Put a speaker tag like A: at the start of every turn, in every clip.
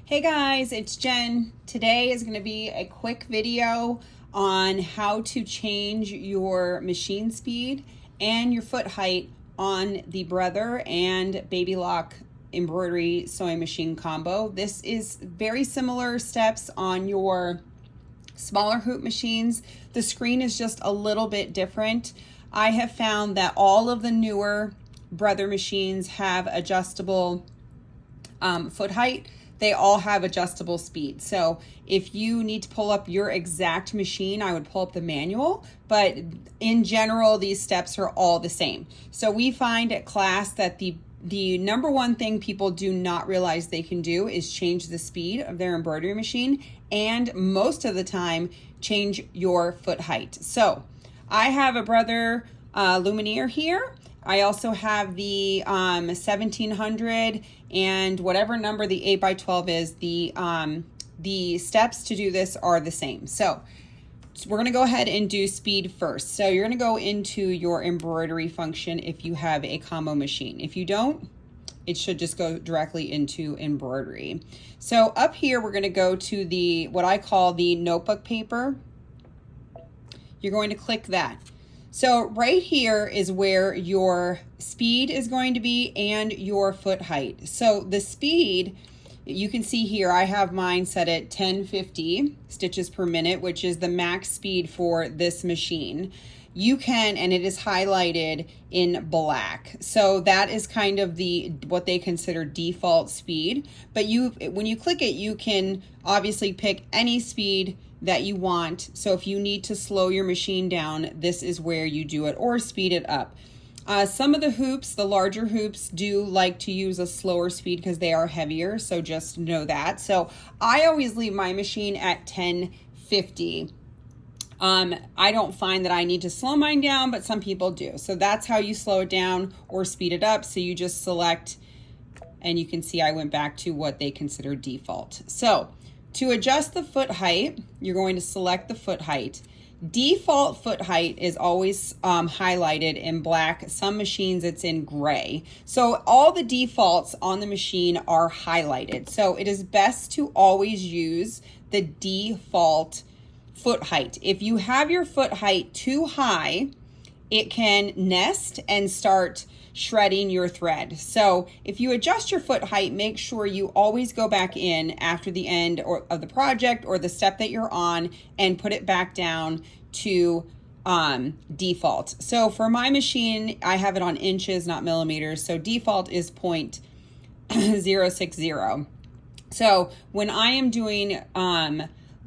A: Hey guys, it's Jen. Today is going to be a quick video on how to change your machine speed and your foot height on the Brother and Babylock embroidery sewing machine combo. This is very similar steps on your smaller hoop machines. The screen is just a little bit different. I have found that all of the newer Brother machines have adjustable foot height. They all have adjustable speed. So if you need to pull up your exact machine, I would pull up the manual, but in general, these steps are all the same. So we find at class that the number one thing people do not realize they can do is change the speed of their embroidery machine, and most of the time, change your foot height. So I have a Brother Lumineer here. I also have the 1700 and whatever number the 8x12 is, the steps to do this are the same. So we're gonna go ahead and do speed first. So you're gonna go into your embroidery function if you have a combo machine. If you don't, it should just go directly into embroidery. So up here, we're gonna go to the, what I call the notebook paper. You're going to click that. So right here is where your speed is going to be and your foot height. So the speed, you can see here, I have mine set at 1050 stitches per minute, which is the max speed for this machine. You can, and it is highlighted in black. So that is kind of what they consider default speed. But when you click it, you can obviously pick any speed that you want. So if you need to slow your machine down, this is where you do it, or speed it up. Some of the hoops, the larger hoops, do like to use a slower speed because they are heavier, so just know that. So I always leave my machine at 1050. I don't find that I need to slow mine down, but some people do. So that's how you slow it down or speed it up. So you just select, and you can see I went back to what they consider default. So to adjust the foot height, you're going to select the foot height. Default foot height is always highlighted in black. Some machines it's in gray. So all the defaults on the machine are highlighted. So it is best to always use the default foot height. If you have your foot height too high, it can nest and start shredding your thread. So if you adjust your foot height, make sure you always go back in after the end of the project or the step that you're on and put it back down to default. So for my machine, I have it on inches, not millimeters. So default is 0.060. So when I am doing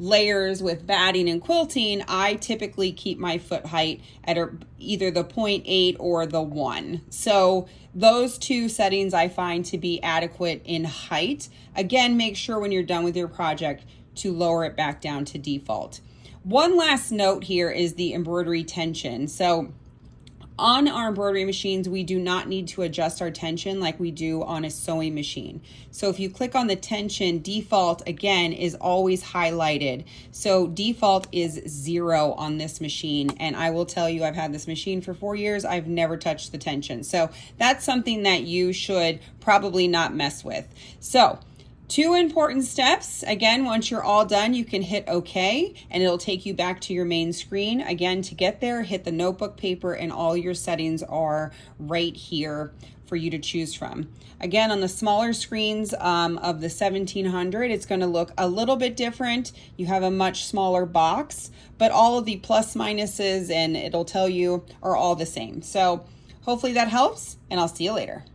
A: layers with batting and quilting, I typically keep my foot height at either the 0.8 or the 1. So those two settings I find to be adequate in height. Again, make sure when you're done with your project to lower it back down to default. One last note here is the embroidery tension. So on our embroidery machines, we do not need to adjust our tension like we do on a sewing machine. So if you click on the tension, default again is always highlighted. So default is 0 on this machine. And I will tell you, I've had this machine for 4 years. I've never touched the tension. So that's something that you should probably not mess with. So 2 important steps. Again, once you're all done, you can hit OK and it'll take you back to your main screen. Again, to get there, hit the notebook paper and all your settings are right here for you to choose from. Again, on the smaller screens of the 1700, it's going to look a little bit different. You have a much smaller box, but all of the plus minuses and it'll tell you are all the same. So hopefully that helps, and I'll see you later.